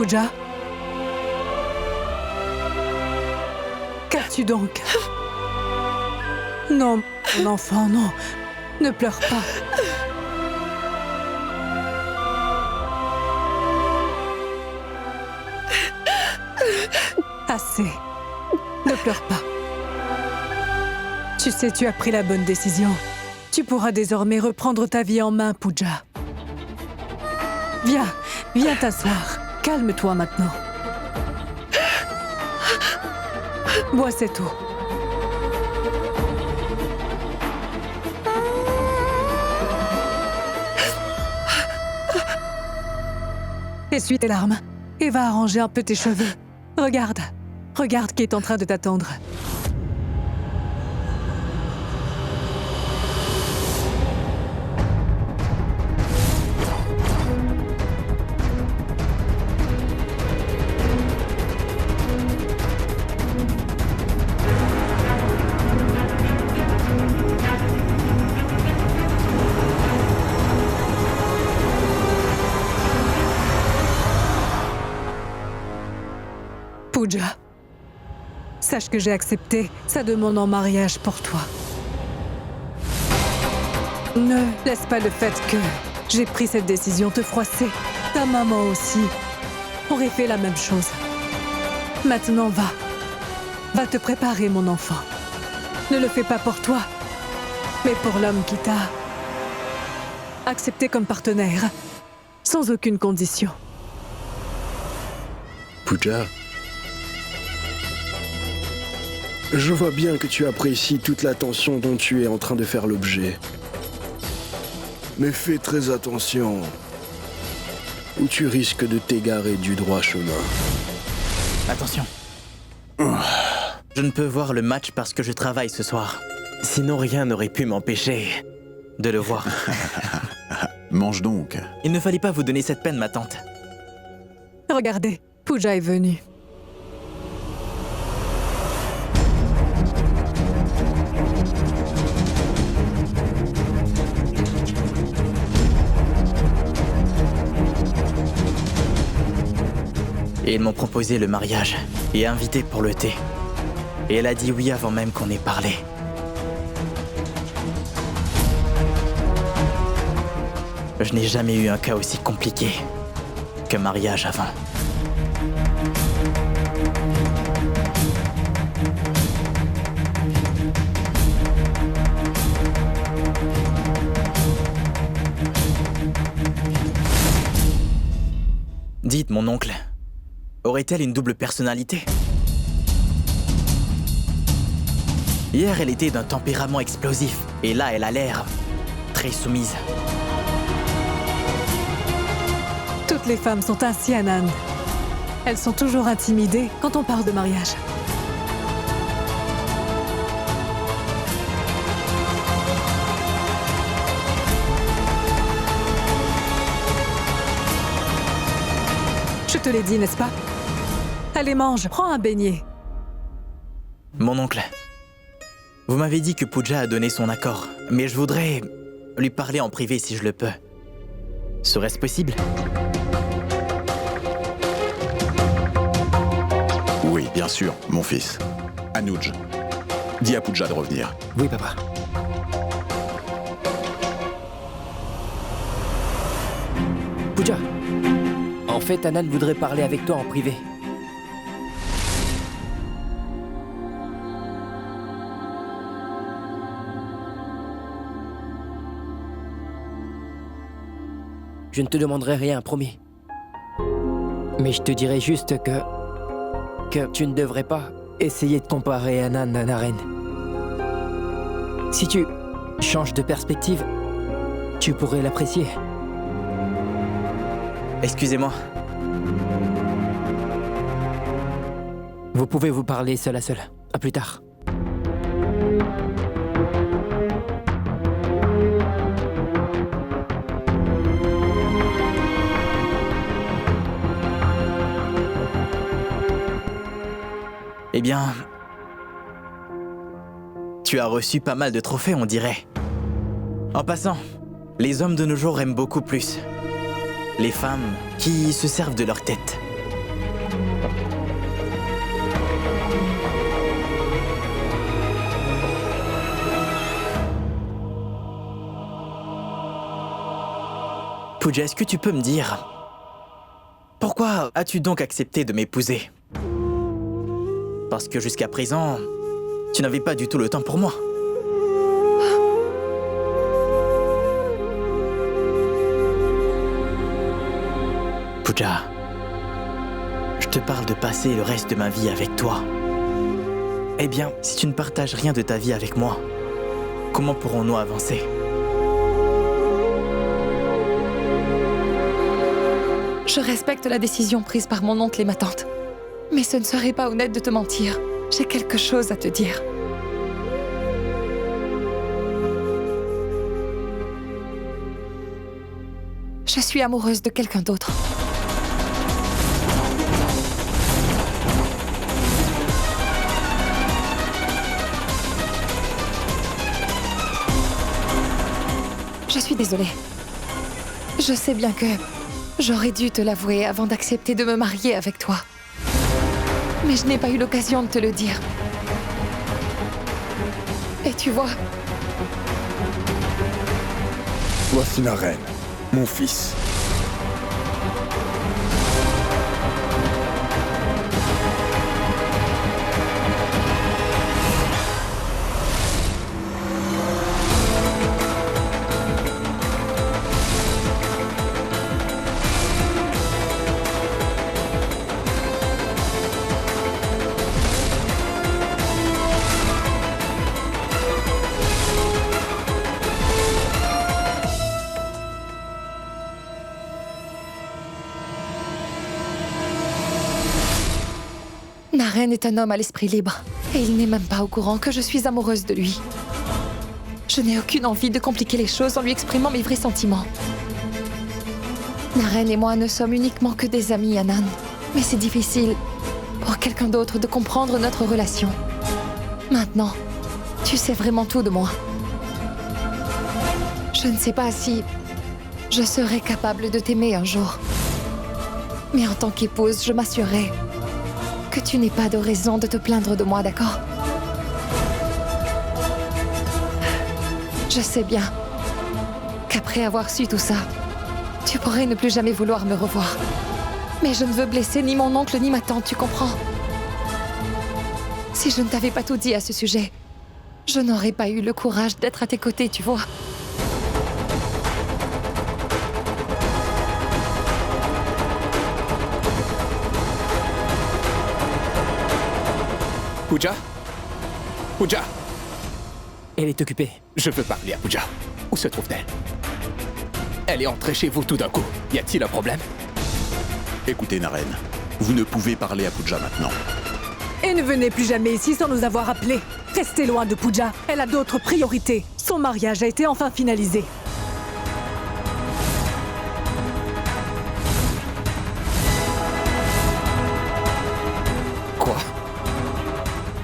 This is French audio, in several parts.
Pooja? Qu'as-tu donc? Non, mon enfant, non. Ne pleure pas. Assez. Ne pleure pas. Tu sais, tu as pris la bonne décision. Tu pourras désormais reprendre ta vie en main, Pooja. Viens t'asseoir. Calme-toi maintenant. Bois cette eau. Essuie tes larmes et va arranger un peu tes cheveux. Regarde qui est en train de t'attendre. Pooja, sache que j'ai accepté sa demande en mariage pour toi. Ne laisse pas le fait que j'ai pris cette décision te froisser. Ta maman aussi aurait fait la même chose. Maintenant, va te préparer, mon enfant. Ne le fais pas pour toi, mais pour l'homme qui t'a accepté comme partenaire, sans aucune condition. Pooja, je vois bien que tu apprécies toute l'attention dont tu es en train de faire l'objet. Mais fais très attention, ou tu risques de t'égarer du droit chemin. Attention. Je ne peux voir le match parce que je travaille ce soir. Sinon, rien n'aurait pu m'empêcher de le voir. Mange donc. Il ne fallait pas vous donner cette peine, ma tante. Regardez, Pooja est venue. Et ils m'ont proposé le mariage et invité pour le thé. Et elle a dit oui avant même qu'on ait parlé. Je n'ai jamais eu un cas aussi compliqué qu'un mariage avant. Dites, mon oncle, aurait-elle une double personnalité? Hier, elle était d'un tempérament explosif, et là, elle a l'air très soumise. Toutes les femmes sont ainsi, Anand. Elles sont toujours intimidées quand on parle de mariage. Je te l'ai dit, n'est-ce pas? Allez, mange, prends un beignet. Mon oncle, vous m'avez dit que Pooja a donné son accord, mais je voudrais lui parler en privé si je le peux. Serait-ce possible? Oui, bien sûr, mon fils. Anuj, dis à Pooja de revenir. Oui, papa. Pooja, en fait, Anand voudrait parler avec toi en privé. Je ne te demanderai rien, promis. Mais je te dirai juste que tu ne devrais pas essayer de comparer Anand à Naren. Si tu changes de perspective, tu pourrais l'apprécier. Excusez-moi. Vous pouvez vous parler seul à seul. À plus tard. Eh bien, tu as reçu pas mal de trophées, on dirait. En passant, les hommes de nos jours aiment beaucoup plus les femmes qui se servent de leur tête. Pooja, est-ce que tu peux me dire... Pourquoi as-tu donc accepté de m'épouser? Parce que jusqu'à présent, tu n'avais pas du tout le temps pour moi. Pooja, je te parle de passer le reste de ma vie avec toi. Eh bien, si tu ne partages rien de ta vie avec moi, comment pourrons-nous avancer? Je respecte la décision prise par mon oncle et ma tante. Mais ce ne serait pas honnête de te mentir. J'ai quelque chose à te dire. Je suis amoureuse de quelqu'un d'autre. Je suis désolée. Je sais bien que j'aurais dû te l'avouer avant d'accepter de me marier avec toi. Mais je n'ai pas eu l'occasion de te le dire. Et tu vois, Voici Naren, mon fils. Naren est un homme à l'esprit libre. Et il n'est même pas au courant que je suis amoureuse de lui. Je n'ai aucune envie de compliquer les choses en lui exprimant mes vrais sentiments. Naren et moi ne sommes uniquement que des amis, Anan. Mais c'est difficile pour quelqu'un d'autre de comprendre notre relation. Maintenant, tu sais vraiment tout de moi. Je ne sais pas si je serai capable de t'aimer un jour. Mais en tant qu'épouse, je m'assurerai que tu n'aies pas de raison de te plaindre de moi, d'accord? Je sais bien qu'après avoir su tout ça, tu pourrais ne plus jamais vouloir me revoir. Mais je ne veux blesser ni mon oncle ni ma tante, tu comprends? Si je ne t'avais pas tout dit à ce sujet, je n'aurais pas eu le courage d'être à tes côtés, tu vois. Pooja? Pooja? Elle est occupée. Je veux parler à Pooja. Où se trouve-t-elle? Elle est entrée chez vous tout d'un coup. Y a-t-il un problème? Écoutez, Naren, vous ne pouvez parler à Pooja maintenant. Et ne venez plus jamais ici sans nous avoir appelés. Restez loin de Pooja. Elle a d'autres priorités. Son mariage a été enfin finalisé. Quoi?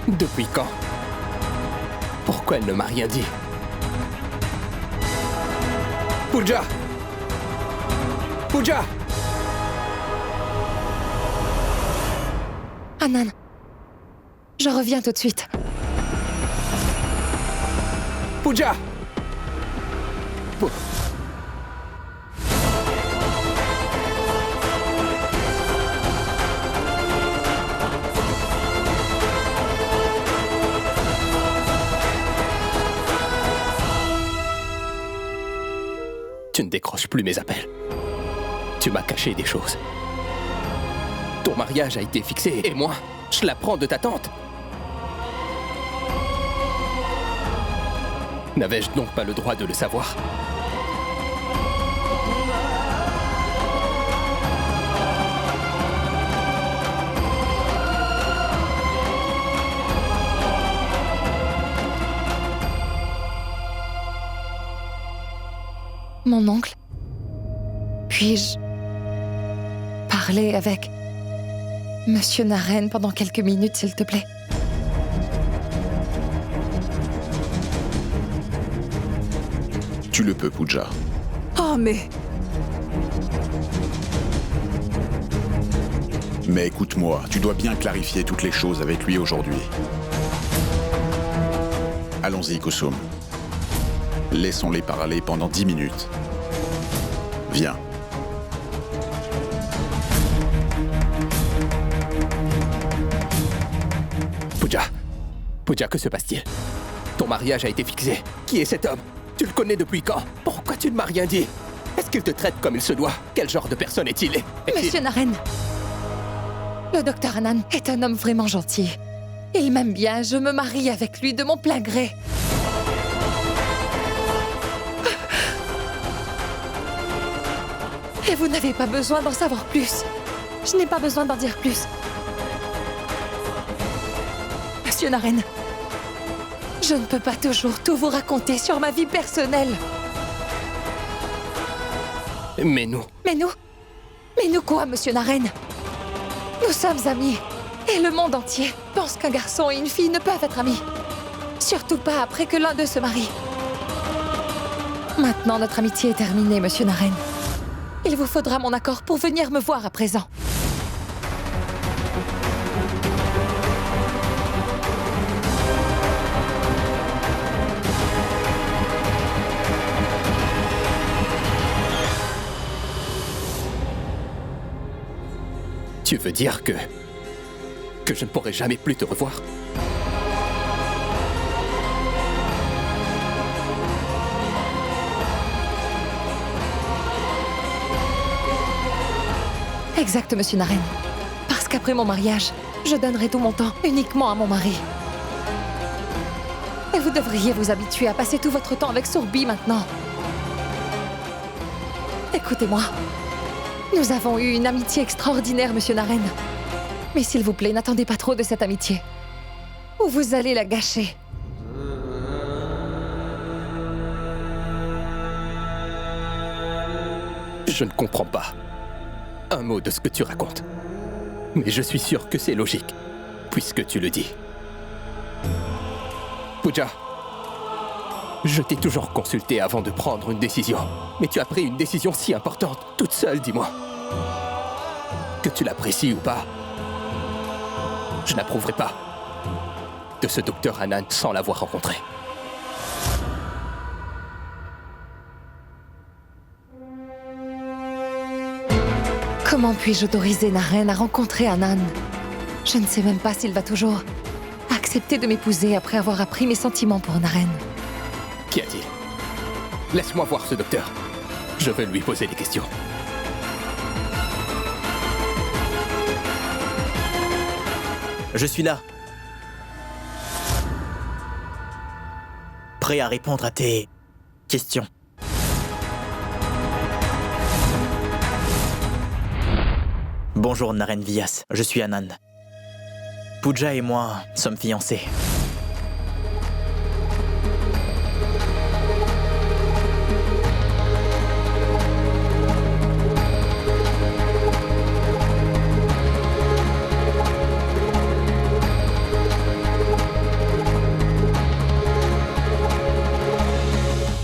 Depuis quand? Pourquoi elle ne m'a rien dit? Pooja! Pooja! Anan, je reviens tout de suite. Pooja! Tu ne décroches plus mes appels. Tu m'as caché des choses. Ton mariage a été fixé et moi, je l'apprends de ta tante. N'avais-je donc pas le droit de le savoir? Mon oncle? Puis-je parler avec Monsieur Naren pendant quelques minutes, s'il te plaît? Tu le peux, Pooja. Oh, mais... Mais écoute-moi, tu dois bien clarifier toutes les choses avec lui aujourd'hui. Allons-y, Kusum. Laissons-les parler pendant 10 minutes. Viens. Pooja, que se passe-t-il? Ton mariage a été fixé. Qui est cet homme? Tu le connais depuis quand? Pourquoi tu ne m'as rien dit? Est-ce qu'il te traite comme il se doit? Quel genre de personne est-il? Monsieur Naren, le docteur Anand est un homme vraiment gentil. Il m'aime bien, je me marie avec lui de mon plein gré. Et vous n'avez pas besoin d'en savoir plus. Je n'ai pas besoin d'en dire plus. Monsieur Naren, je ne peux pas toujours tout vous raconter sur ma vie personnelle. Mais nous... Mais nous quoi, monsieur Naren? Nous sommes amis. Et le monde entier pense qu'un garçon et une fille ne peuvent être amis. Surtout pas après que l'un d'eux se marie. Maintenant, notre amitié est terminée, monsieur Naren. Il vous faudra mon accord pour venir me voir à présent. Tu veux dire que je ne pourrai jamais plus te revoir? Exact, monsieur Naren. Parce qu'après mon mariage, je donnerai tout mon temps uniquement à mon mari. Et vous devriez vous habituer à passer tout votre temps avec Sourbi maintenant. Écoutez-moi. Nous avons eu une amitié extraordinaire, monsieur Naren. Mais s'il vous plaît, n'attendez pas trop de cette amitié. Ou vous allez la gâcher. Je ne comprends pas un mot de ce que tu racontes. Mais je suis sûr que c'est logique, puisque tu le dis. Pooja, je t'ai toujours consulté avant de prendre une décision. Mais tu as pris une décision si importante, toute seule, dis-moi. Que tu l'apprécies ou pas, je n'approuverai pas de ce docteur Anand sans l'avoir rencontré. Comment puis-je autoriser Naren à rencontrer Anand? Je ne sais même pas s'il va toujours accepter de m'épouser après avoir appris mes sentiments pour Naren. Qu'y a-t-il? Laisse-moi voir ce docteur. Je veux lui poser des questions. Je suis là. Prêt à répondre à tes questions. Bonjour Naren Vyas, je suis Anand. Pooja et moi sommes fiancés.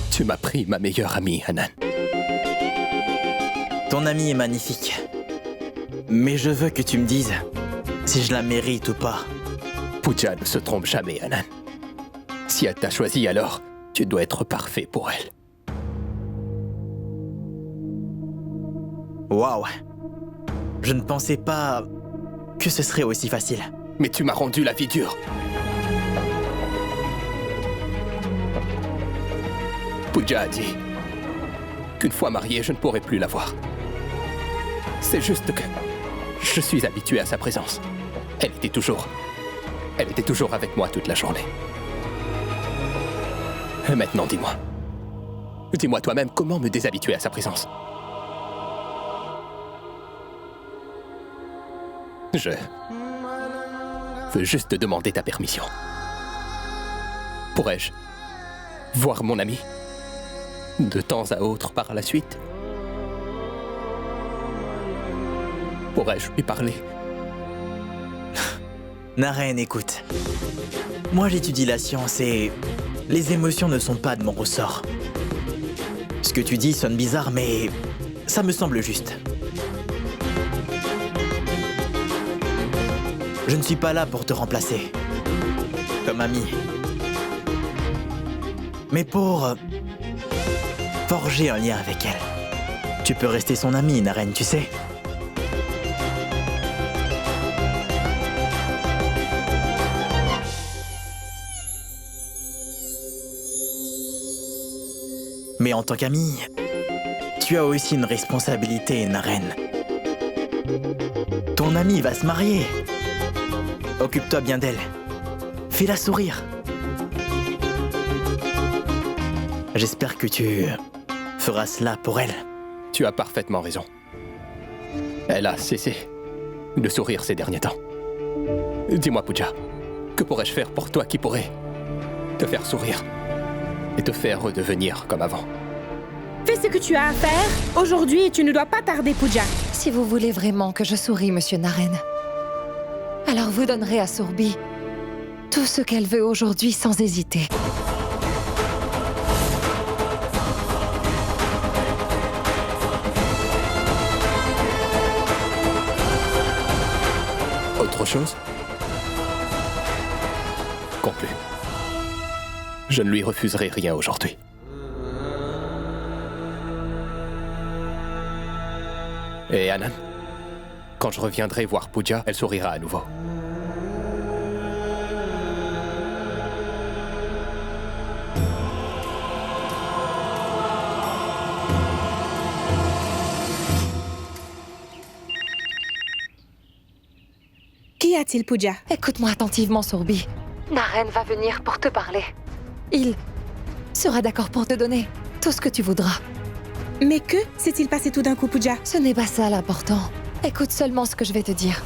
Tu m'as pris ma meilleure amie, Anand. Ton amie est magnifique. Mais je veux que tu me dises si je la mérite ou pas. Pooja ne se trompe jamais, Anand. Si elle t'a choisi, alors tu dois être parfait pour elle. Waouh. Je ne pensais pas que ce serait aussi facile. Mais tu m'as rendu la vie dure. Pooja a dit qu'une fois mariée, je ne pourrai plus la voir. C'est juste que je suis habitué à sa présence. Elle était toujours avec moi toute la journée. Et maintenant, dis-moi. Dis-moi toi-même comment me déshabituer à sa présence. Je veux juste te demander ta permission. Pourrais-je voir mon ami de temps à autre par la suite? Pourrais-je lui parler? Naren, écoute. Moi, j'étudie la science et les émotions ne sont pas de mon ressort. Ce que tu dis sonne bizarre, mais ça me semble juste. Je ne suis pas là pour te remplacer, comme ami, mais pour forger un lien avec elle. Tu peux rester son amie, Naren, tu sais. Mais en tant qu'ami, tu as aussi une responsabilité, Naren. Ton amie va se marier. Occupe-toi bien d'elle. Fais-la sourire. J'espère que tu feras cela pour elle. Tu as parfaitement raison. Elle a cessé de sourire ces derniers temps. Dis-moi, Pooja, que pourrais-je faire pour toi qui pourrait te faire sourire et te faire redevenir comme avant? Fais ce que tu as à faire aujourd'hui et tu ne dois pas tarder, Pooja. Si vous voulez vraiment que je sourie, Monsieur Naren, alors vous donnerez à Sourbi tout ce qu'elle veut aujourd'hui sans hésiter. Autre chose? Conclu. Je ne lui refuserai rien aujourd'hui. Et Anand, quand je reviendrai voir Pooja, elle sourira à nouveau. Qu'y a-t-il, Pooja? Écoute-moi attentivement, Sourbi. Naren va venir pour te parler. Il sera d'accord pour te donner tout ce que tu voudras. Mais que s'est-il passé tout d'un coup, Pooja? Ce n'est pas ça l'important. Écoute seulement ce que je vais te dire.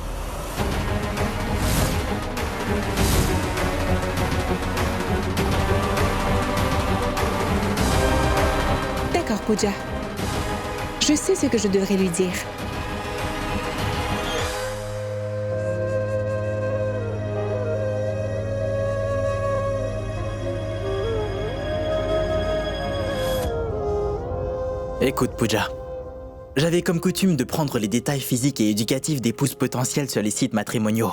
D'accord, Pooja. Je sais ce que je devrais lui dire. Écoute, Pooja. J'avais comme coutume de prendre les détails physiques et éducatifs d'épouses potentielles sur les sites matrimoniaux.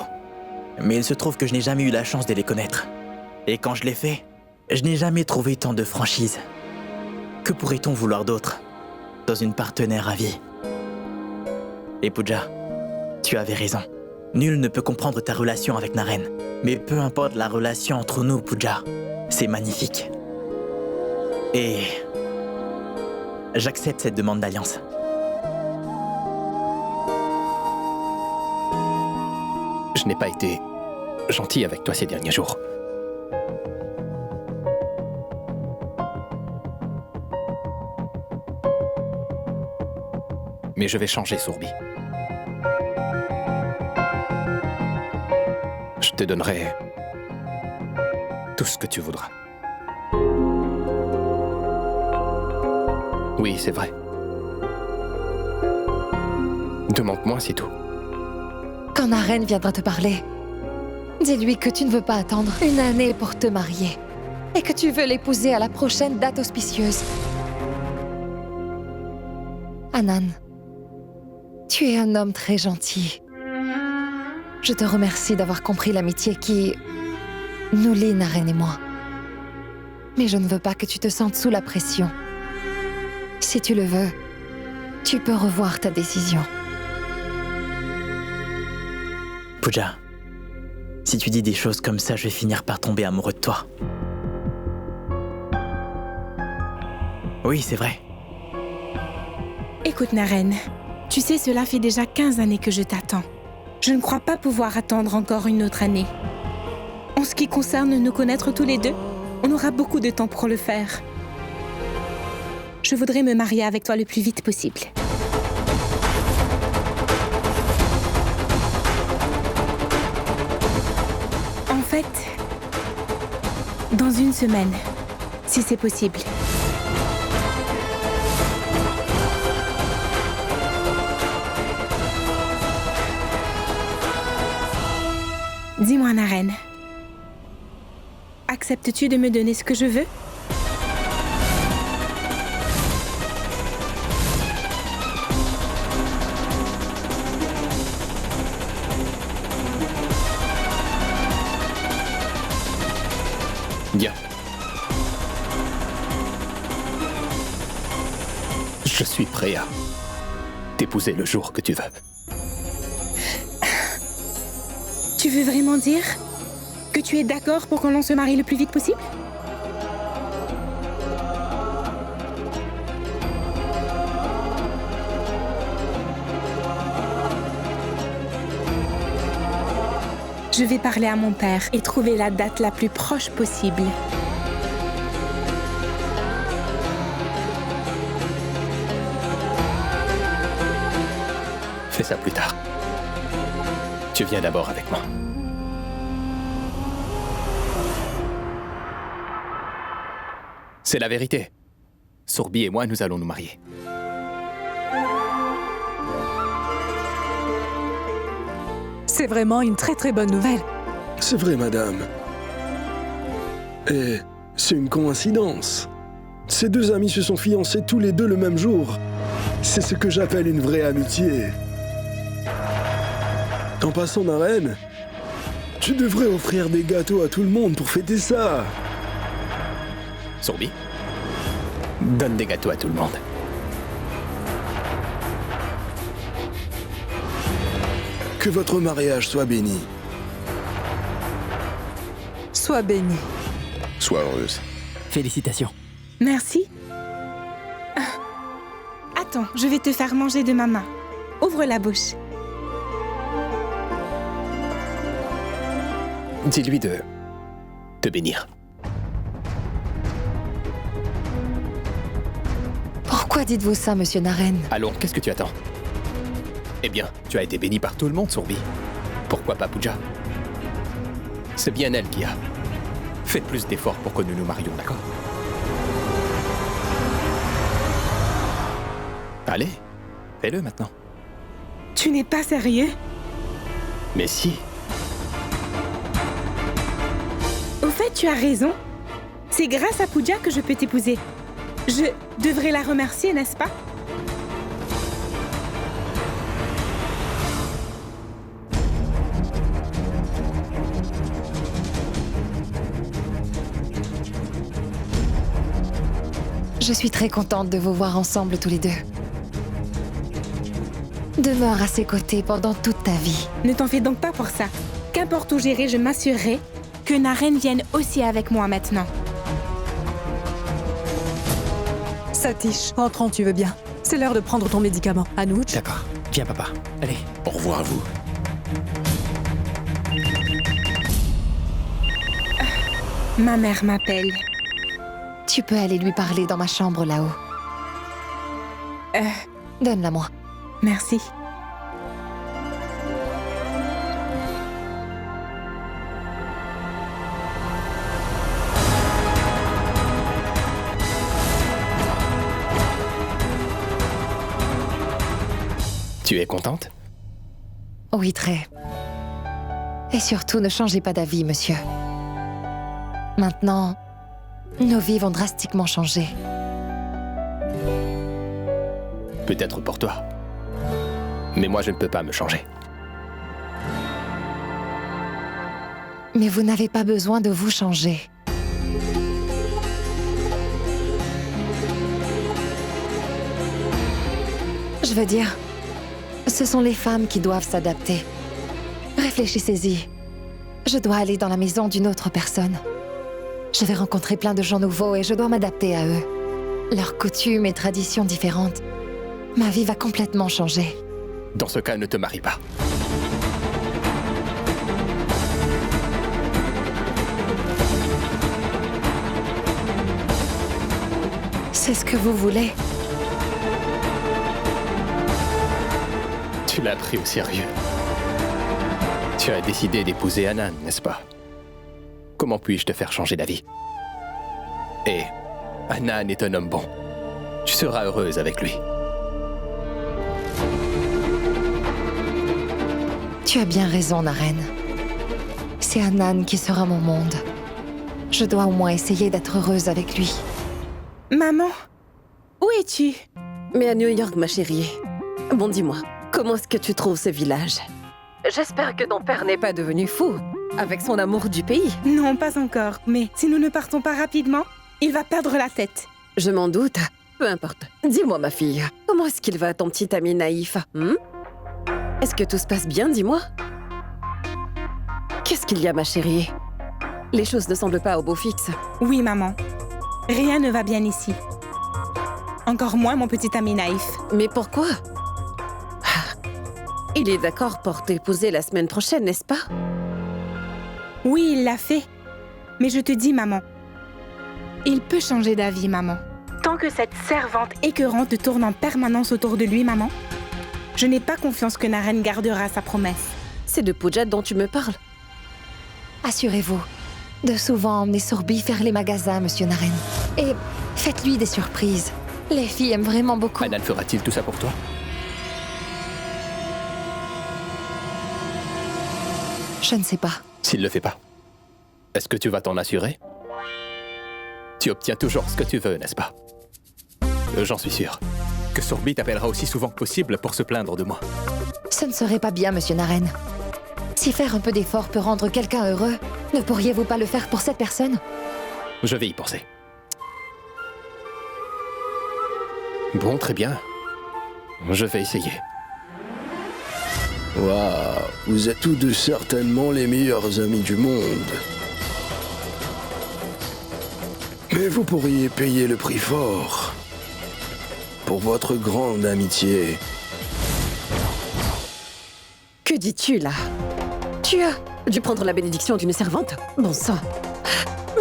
Mais il se trouve que je n'ai jamais eu la chance de les connaître. Et quand je l'ai fait, je n'ai jamais trouvé tant de franchise. Que pourrait-on vouloir d'autre dans une partenaire à vie? Et Pooja, tu avais raison. Nul ne peut comprendre ta relation avec Naren. Mais peu importe la relation entre nous, Pooja, c'est magnifique. Et j'accepte cette demande d'alliance. Je n'ai pas été gentil avec toi ces derniers jours. Mais je vais changer, Sourbi. Je te donnerai tout ce que tu voudras. Oui, c'est vrai. Demande-moi, c'est tout. Quand Naren viendra te parler, dis-lui que tu ne veux pas attendre une année pour te marier et que tu veux l'épouser à la prochaine date auspicieuse. Anand, tu es un homme très gentil. Je te remercie d'avoir compris l'amitié qui nous lie, Naren et moi. Mais je ne veux pas que tu te sentes sous la pression. Si tu le veux, tu peux revoir ta décision. Pooja, si tu dis des choses comme ça, je vais finir par tomber amoureux de toi. Oui, c'est vrai. Écoute, Naren, tu sais, cela fait déjà 15 années que je t'attends. Je ne crois pas pouvoir attendre encore une autre année. En ce qui concerne nous connaître tous les deux, on aura beaucoup de temps pour le faire. Je voudrais me marier avec toi le plus vite possible. En fait, dans une semaine, si c'est possible. Dis-moi, Naren, acceptes-tu de me donner ce que je veux ? Bien. Je suis prêt à t'épouser le jour que tu veux. Tu veux vraiment dire que tu es d'accord pour qu'on se marie le plus vite possible ? Je vais parler à mon père et trouver la date la plus proche possible. Fais ça plus tard. Tu viens d'abord avec moi. C'est la vérité. Sourbi et moi, nous allons nous marier. C'est vraiment une très très bonne nouvelle. C'est vrai, madame. Et c'est une coïncidence. Ces deux amis se sont fiancés tous les deux le même jour. C'est ce que j'appelle une vraie amitié. En passant, Naren, tu devrais offrir des gâteaux à tout le monde pour fêter ça. Sourbi, donne des gâteaux à tout le monde. Que votre mariage soit béni. Sois béni. Sois heureuse. Félicitations. Merci. Attends, je vais te faire manger de ma main. Ouvre la bouche. Dis-lui de te bénir. Pourquoi dites-vous ça, monsieur Naren? Allons, qu'est-ce que tu attends? Eh bien, tu as été béni par tout le monde, Sourbi. Pourquoi pas Pooja? C'est bien elle qui a fait plus d'efforts pour que nous nous marions, d'accord? Allez, fais-le maintenant. Tu n'es pas sérieux? Mais si, Au fait, tu as raison. C'est grâce à Pooja que je peux t'épouser. Je devrais la remercier, n'est-ce pas? Je suis très contente de vous voir ensemble tous les deux. Demeure à ses côtés pendant toute ta vie. Ne t'en fais donc pas pour ça. Qu'importe où j'irai, je m'assurerai que Naren vienne aussi avec moi maintenant. Satish, entrons, tu veux bien. C'est l'heure de prendre ton médicament. Anuj, D'accord. Viens, papa. Allez. Au revoir à vous. Ma mère m'appelle. Tu peux aller lui parler dans ma chambre là-haut. Donne-la-moi. Merci. tu es contente? Oui, très. Et surtout, ne changez pas d'avis, monsieur. Maintenant, nos vies vont drastiquement changer. Peut-être pour toi. Mais moi, je ne peux pas me changer. Mais vous n'avez pas besoin de vous changer. Je veux dire, ce sont les femmes qui doivent s'adapter. Réfléchissez-y. Je dois aller dans la maison d'une autre personne. Je vais rencontrer plein de gens nouveaux et je dois m'adapter à eux. Leurs coutumes et traditions différentes. Ma vie va complètement changer. Dans ce cas, ne te marie pas. C'est ce que vous voulez. Tu l'as pris au sérieux. Tu as décidé d'épouser Anan, n'est-ce pas? Comment puis-je te faire changer d'avis? Et Anan est un homme bon. Tu seras heureuse avec lui. Tu as bien raison, Naren. C'est Anan qui sera mon monde. Je dois au moins essayer d'être heureuse avec lui. Maman, où es-tu? Mais à New York, ma chérie. Bon, dis-moi, comment est-ce que tu trouves ce village? J'espère que ton père n'est pas devenu fou, avec son amour du pays. Non, pas encore. Mais si nous ne partons pas rapidement, il va perdre la tête. Je m'en doute. Peu importe. Dis-moi, ma fille, comment est-ce qu'il va, ton petit ami naïf? Est-ce que tout se passe bien, dis-moi? Qu'est-ce qu'il y a, ma chérie? Les choses ne semblent pas au beau fixe. Oui, maman. Rien ne va bien ici. Encore moins mon petit ami naïf. Mais pourquoi? Il est d'accord pour t'épouser la semaine prochaine, n'est-ce pas? Oui, il l'a fait. Mais je te dis, maman, il peut changer d'avis, maman. Tant que cette servante écœurante tourne en permanence autour de lui, maman, je n'ai pas confiance que Naren gardera sa promesse. C'est de Pooja dont tu me parles. Assurez-vous de souvent emmener Sourbi faire les magasins, Monsieur Naren. Et faites-lui des surprises. Les filles aiment vraiment beaucoup. Anan fera-t-il tout ça pour toi? Je ne sais pas. S'il le fait pas, est-ce que tu vas t'en assurer? Tu obtiens toujours ce que tu veux, n'est-ce pas? J'en suis sûr. Que Sourbi t'appellera aussi souvent que possible pour se plaindre de moi. Ce ne serait pas bien, Monsieur Naren. Si faire un peu d'effort peut rendre quelqu'un heureux, ne pourriez-vous pas le faire pour cette personne? Je vais y penser. Bon, très bien. Je vais essayer. Waouh, vous êtes tous deux certainement les meilleurs amis du monde. Mais vous pourriez payer le prix fort pour votre grande amitié. Que dis-tu là? Tu as dû prendre la bénédiction d'une servante? Bon sang.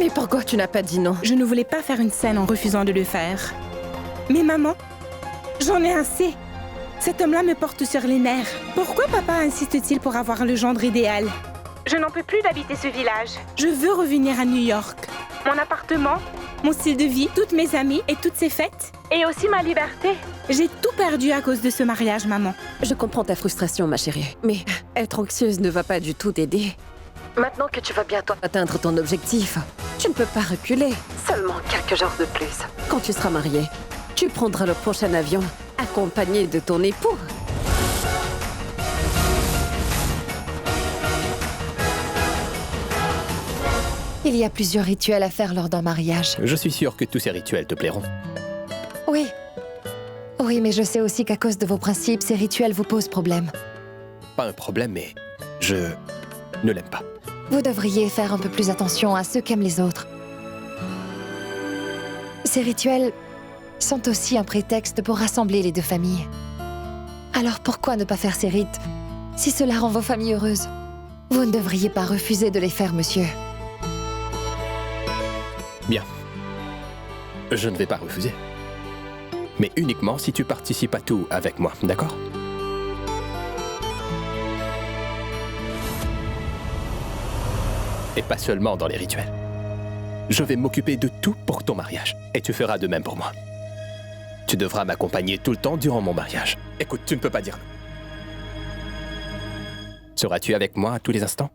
Mais pourquoi tu n'as pas dit non? Je ne voulais pas faire une scène en refusant de le faire. Mais maman, j'en ai assez. Cet homme-là me porte sur les nerfs. Pourquoi papa insiste-t-il pour avoir le gendre idéal? Je n'en peux plus d'habiter ce village. Je veux revenir à New York. Mon appartement, mon style de vie, toutes mes amies et toutes ces fêtes. Et aussi ma liberté. J'ai tout perdu à cause de ce mariage, maman. Je comprends ta frustration, ma chérie. Mais être anxieuse ne va pas du tout t'aider. Maintenant que tu vas bientôt atteindre ton objectif, tu ne peux pas reculer. Seulement quelques jours de plus. Quand tu seras mariée, tu prendras le prochain avion, accompagné de ton époux. Il y a plusieurs rituels à faire lors d'un mariage. Je suis sûr que tous ces rituels te plairont. Oui. Oui, mais je sais aussi qu'à cause de vos principes, ces rituels vous posent problème. Pas un problème, mais je ne l'aime pas. Vous devriez faire un peu plus attention à ceux qu'aiment les autres. Ces rituels sont aussi un prétexte pour rassembler les deux familles. Alors pourquoi ne pas faire ces rites si cela rend vos familles heureuses? Vous ne devriez pas refuser de les faire, monsieur. Bien. Je ne vais pas refuser. Mais uniquement si tu participes à tout avec moi, d'accord? Et pas seulement dans les rituels. Je vais m'occuper de tout pour ton mariage. Et tu feras de même pour moi. Tu devras m'accompagner tout le temps durant mon mariage. Écoute, tu ne peux pas dire non. Seras-tu avec moi à tous les instants?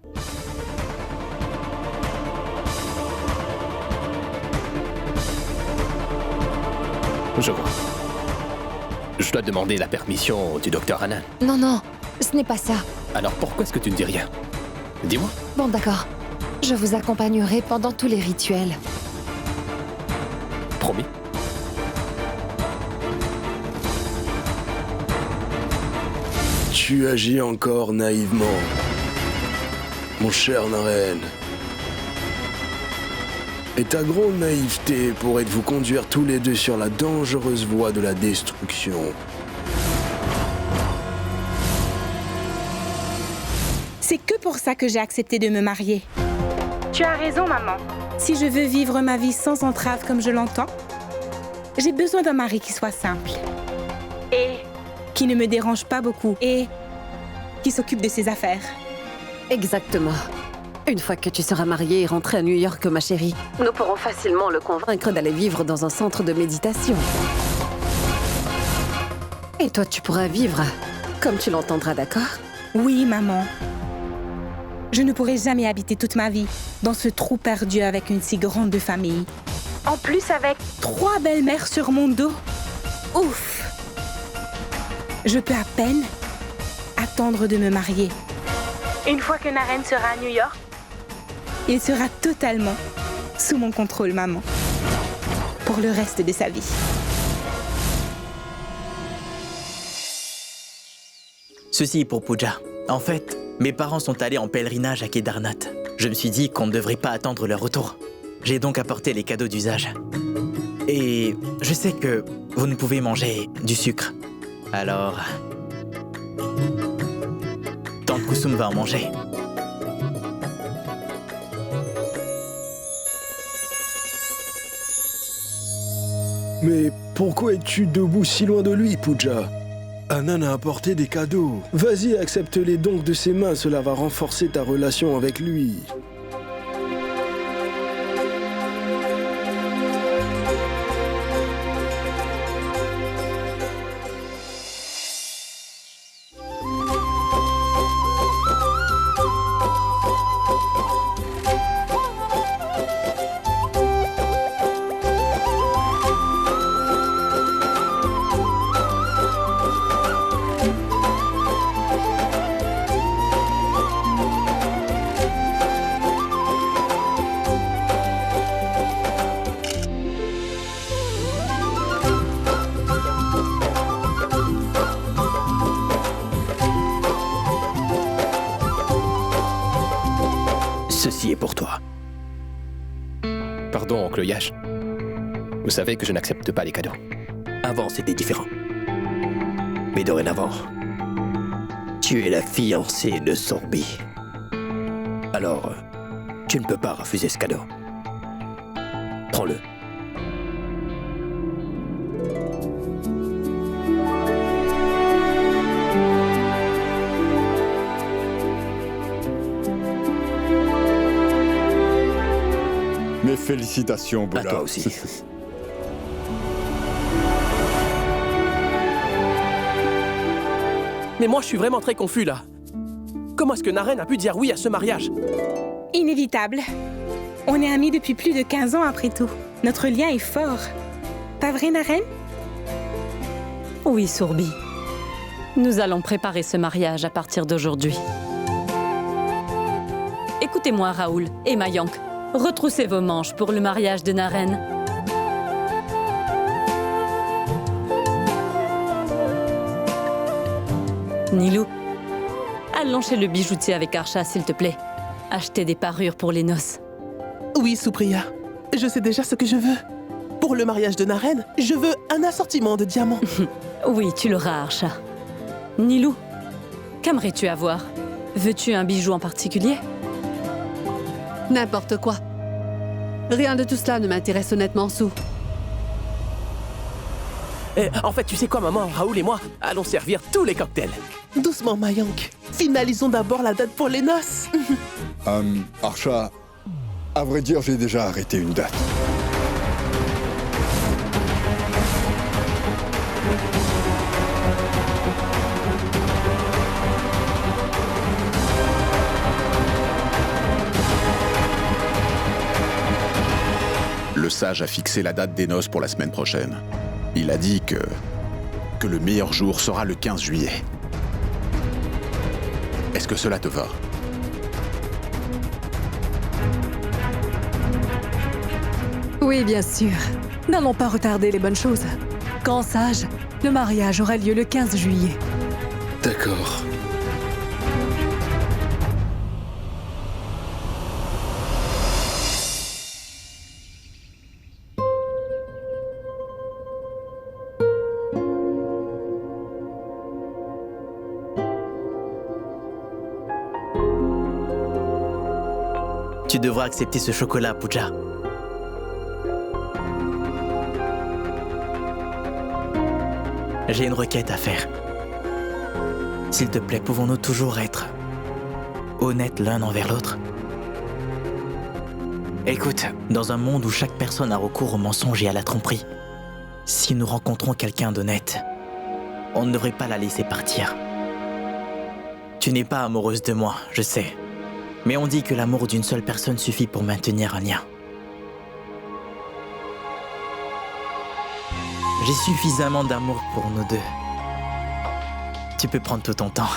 Je vois. Je dois demander la permission du docteur Anan. Non, non, ce n'est pas ça. Alors pourquoi est-ce que tu ne dis rien? Dis-moi. Bon, d'accord. Je vous accompagnerai pendant tous les rituels. Promis. Tu agis encore naïvement, mon cher Naren. Et ta grande naïveté pourrait vous conduire tous les deux sur la dangereuse voie de la destruction. C'est que pour ça que j'ai accepté de me marier. Tu as raison, maman. Si je veux vivre ma vie sans entrave comme je l'entends, j'ai besoin d'un mari qui soit simple. Et qui ne me dérange pas beaucoup. Et qui s'occupe de ses affaires. Exactement. Une fois que tu seras mariée et rentrée à New York, ma chérie, nous pourrons facilement le convaincre d'aller vivre dans un centre de méditation. Et toi, tu pourras vivre comme tu l'entendras, d'accord? Oui, maman. Je ne pourrai jamais habiter toute ma vie dans ce trou perdu avec une si grande famille. En plus, avec 3 belles-mères sur mon dos. Ouf! Je peux à peine attendre de me marier. Une fois que Naren sera à New York, il sera totalement sous mon contrôle, maman. Pour le reste de sa vie. Ceci est pour Pooja. En fait, mes parents sont allés en pèlerinage à Kedarnath. Je me suis dit qu'on ne devrait pas attendre leur retour. J'ai donc apporté les cadeaux d'usage. Et je sais que vous ne pouvez manger du sucre. Alors... Tante Kusum va en manger. Mais pourquoi es-tu debout si loin de lui, Pooja? Anan a apporté des cadeaux. Vas-y, accepte-les donc de ses mains, cela va renforcer ta relation avec lui. Ceci est pour toi. Pardon, oncle Yash. Vous savez que je n'accepte pas les cadeaux. Avant, c'était différent. Mais dorénavant, tu es la fiancée de Sorbi. Alors, tu ne peux pas refuser ce cadeau. Prends-le. Mes félicitations, Bouddha. À toi aussi. Mais moi, je suis vraiment très confus, là. Comment est-ce que Naren a pu dire oui à ce mariage? Inévitable. On est amis depuis plus de 15 ans après tout. Notre lien est fort. Pas vrai, Naren? Oui, Sorbi. Nous allons préparer ce mariage à partir d'aujourd'hui. Écoutez-moi, Raoul et Mayank. Retroussez vos manches pour le mariage de Naren. Nilou, allons chez le bijoutier avec Archa, s'il te plaît. Acheter des parures pour les noces. Oui, Supriya. Je sais déjà ce que je veux. Pour le mariage de Naren, je veux un assortiment de diamants. Oui, tu l'auras, Archa. Nilou, qu'aimerais-tu avoir? Veux-tu un bijou en particulier? N'importe quoi. Rien de tout cela ne m'intéresse honnêtement, Sou. En fait, tu sais quoi, maman? Raoul et moi allons servir tous les cocktails. Doucement, Mayank. Finalisons d'abord la date pour les noces. Archa, à vrai dire, j'ai déjà arrêté une date. Le sage a fixé la date des noces pour la semaine prochaine. Il a dit que le meilleur jour sera le 15 juillet. Est-ce que cela te va? Oui, bien sûr. N'allons pas retarder les bonnes choses. Grand sage, le mariage aura lieu le 15 juillet. D'accord. Tu devras accepter ce chocolat, Pooja. J'ai une requête à faire. S'il te plaît, pouvons-nous toujours être honnêtes l'un envers l'autre? Écoute, dans un monde où chaque personne a recours au mensonge et à la tromperie, si nous rencontrons quelqu'un d'honnête, on ne devrait pas la laisser partir. Tu n'es pas amoureuse de moi, je sais. Mais on dit que l'amour d'une seule personne suffit pour maintenir un lien. J'ai suffisamment d'amour pour nous deux. Tu peux prendre tout ton temps.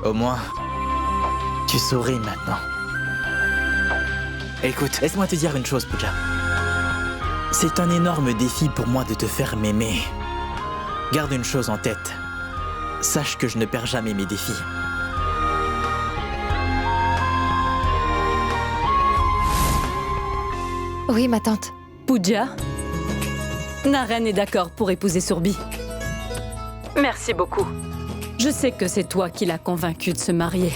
Au moins, tu souris maintenant. Écoute, laisse-moi te dire une chose, Pooja. C'est un énorme défi pour moi de te faire m'aimer. Garde une chose en tête. Sache que je ne perds jamais mes défis. Oui, ma tante. Pooja, Naren est d'accord pour épouser Sorbi. Merci beaucoup. Je sais que c'est toi qui l'as convaincu de se marier.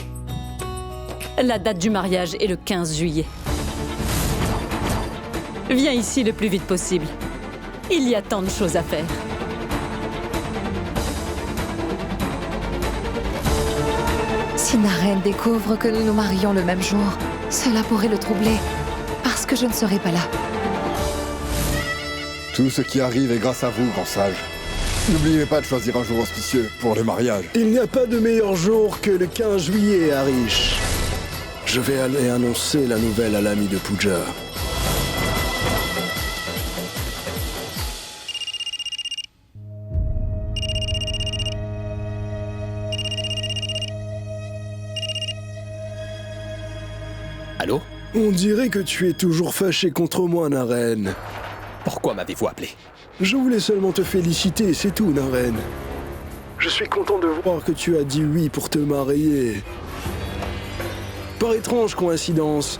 La date du mariage est le 15 juillet. Viens ici le plus vite possible. Il y a tant de choses à faire. Si Naren découvre que nous nous marions le même jour, cela pourrait le troubler, parce que je ne serai pas là. Tout ce qui arrive est grâce à vous, grand sage. N'oubliez pas de choisir un jour auspicieux pour le mariage. Il n'y a pas de meilleur jour que le 15 juillet, Arish. Je vais aller annoncer la nouvelle à l'ami de Pooja. Allô? On dirait que tu es toujours fâché contre moi, Naren. Pourquoi m'avez-vous appelé? Je voulais seulement te féliciter, c'est tout, Naren. Je suis content de voir que tu as dit oui pour te marier. Par étrange coïncidence,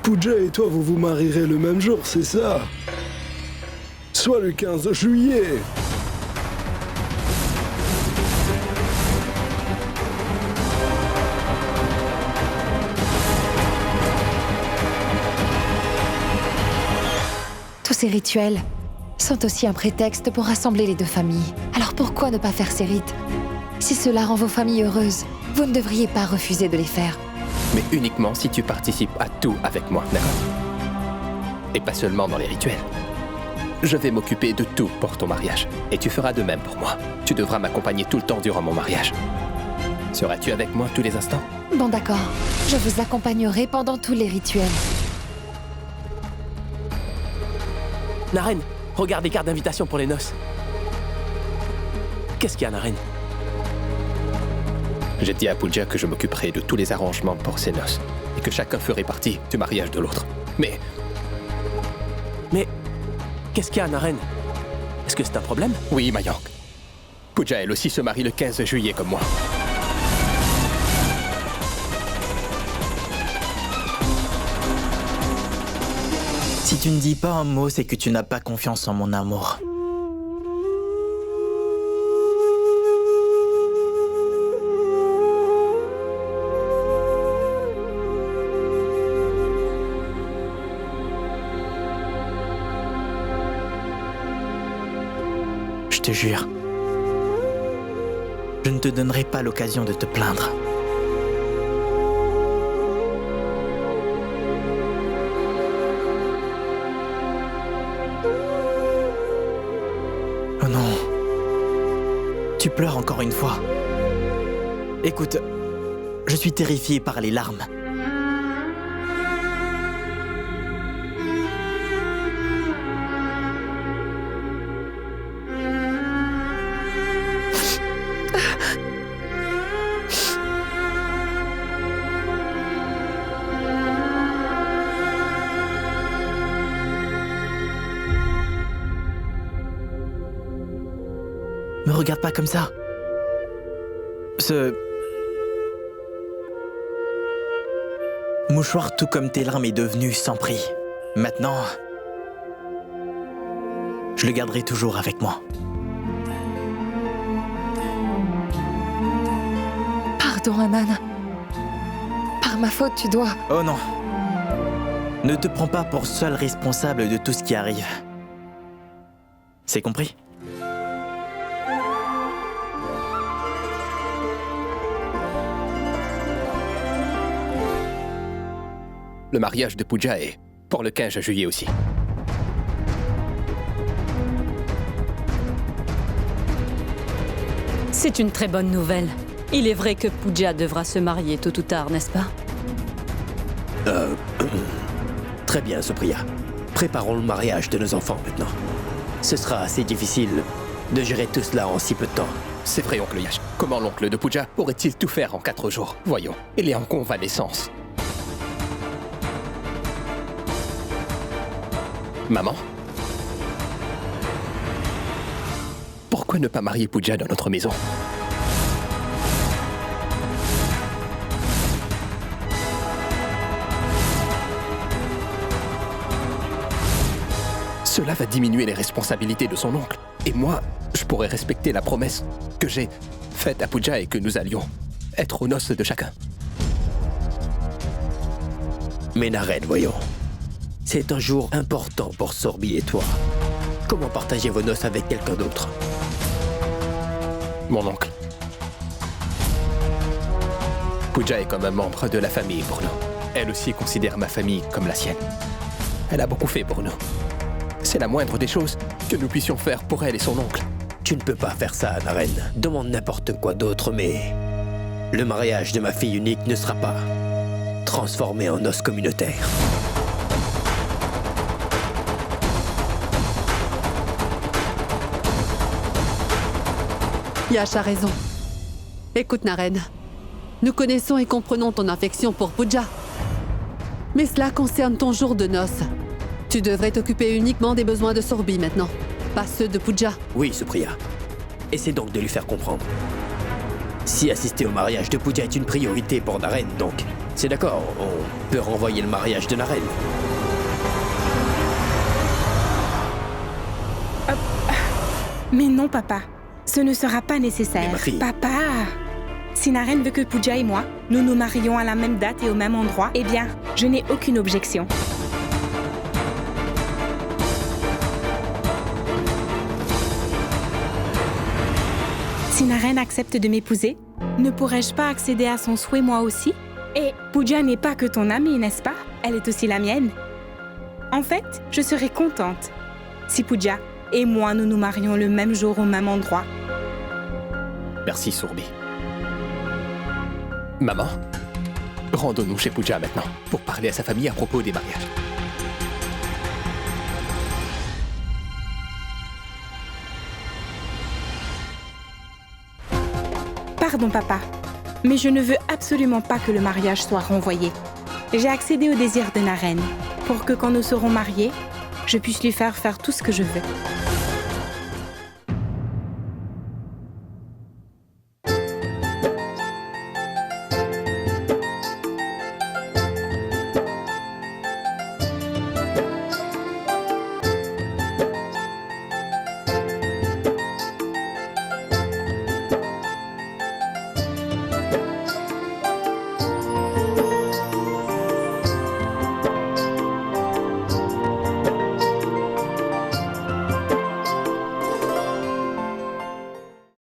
Pooja et toi, vous vous marierez le même jour, c'est ça? Soit le 15 juillet. Tous ces rituels sont aussi un prétexte pour rassembler les deux familles. Alors pourquoi ne pas faire ces rites? Si cela rend vos familles heureuses, vous ne devriez pas refuser de les faire. Mais uniquement si tu participes à tout avec moi, d'accord? Et pas seulement dans les rituels. Je vais m'occuper de tout pour ton mariage. Et tu feras de même pour moi. Tu devras m'accompagner tout le temps durant mon mariage. Seras-tu avec moi tous les instants? Bon d'accord, je vous accompagnerai pendant tous les rituels. Naren, regarde les cartes d'invitation pour les noces. Qu'est-ce qu'il y a, Naren? J'ai dit à Pooja que je m'occuperai de tous les arrangements pour ses noces. Et que chacun ferait partie du mariage de l'autre. Mais qu'est-ce qu'il y a, Naren? Est-ce que c'est un problème? oui, Mayank. Pooja, elle aussi, se marie le 15 juillet comme moi. Si tu ne dis pas un mot, c'est que tu n'as pas confiance en mon amour. Je te jure, je ne te donnerai pas l'occasion de te plaindre. Oh non. Tu pleures encore une fois. Écoute, je suis terrifié par les larmes. Me regarde pas comme ça. Ce mouchoir, tout comme tes larmes, est devenu sans prix. Maintenant, je le garderai toujours avec moi. Pardon, Anan. Par ma faute, tu dois... Oh non. Ne te prends pas pour seul responsable de tout ce qui arrive. C'est compris? Le mariage de Pooja est pour le 15 juillet aussi. C'est une très bonne nouvelle. Il est vrai que Pooja devra se marier tôt ou tard, n'est-ce pas? Très bien, Supriya. Préparons le mariage de nos enfants maintenant. Ce sera assez difficile de gérer tout cela en si peu de temps. C'est vrai, oncle Yash. Comment l'oncle de Pooja pourrait-il tout faire en 4 jours? Voyons, il est en convalescence. Maman? Pourquoi ne pas marier Pooja dans notre maison? Cela va diminuer les responsabilités de son oncle. Et moi, je pourrais respecter la promesse que j'ai faite à Pooja et que nous allions être aux noces de chacun. Mais Naren, voyons. C'est un jour important pour Sorbi et toi. Comment partager vos noces avec quelqu'un d'autre? Mon oncle. Pooja est comme un membre de la famille pour nous. Elle aussi considère ma famille comme la sienne. Elle a beaucoup fait pour nous. C'est la moindre des choses que nous puissions faire pour elle et son oncle. Tu ne peux pas faire ça, Naren. Demande n'importe quoi d'autre, mais... le mariage de ma fille unique ne sera pas transformé en noces communautaires. Yash a raison. Écoute, Naren. Nous connaissons et comprenons ton affection pour Pooja. Mais cela concerne ton jour de noces. Tu devrais t'occuper uniquement des besoins de Sorbi maintenant, pas ceux de Pooja. Oui, Supriya. Essaie donc de lui faire comprendre. Si assister au mariage de Pooja est une priorité pour Naren, donc, c'est d'accord, on peut renvoyer le mariage de Naren. Mais non, papa. Ce ne sera pas nécessaire. Mais ma fille... Papa! Si Naren veut que Pooja et moi, nous nous marions à la même date et au même endroit, eh bien, je n'ai aucune objection. Si Naren accepte de m'épouser, ne pourrais-je pas accéder à son souhait moi aussi? Et Pooja n'est pas que ton amie, n'est-ce pas? Elle est aussi la mienne. En fait, je serais contente si Pooja et moi nous nous marions le même jour au même endroit. Merci, Sorbi. Maman, rendons-nous chez Pooja maintenant pour parler à sa famille à propos des mariages. Pardon, papa, mais je ne veux absolument pas que le mariage soit renvoyé. J'ai accédé au désir de Naren pour que quand nous serons mariés, je puisse lui faire tout ce que je veux.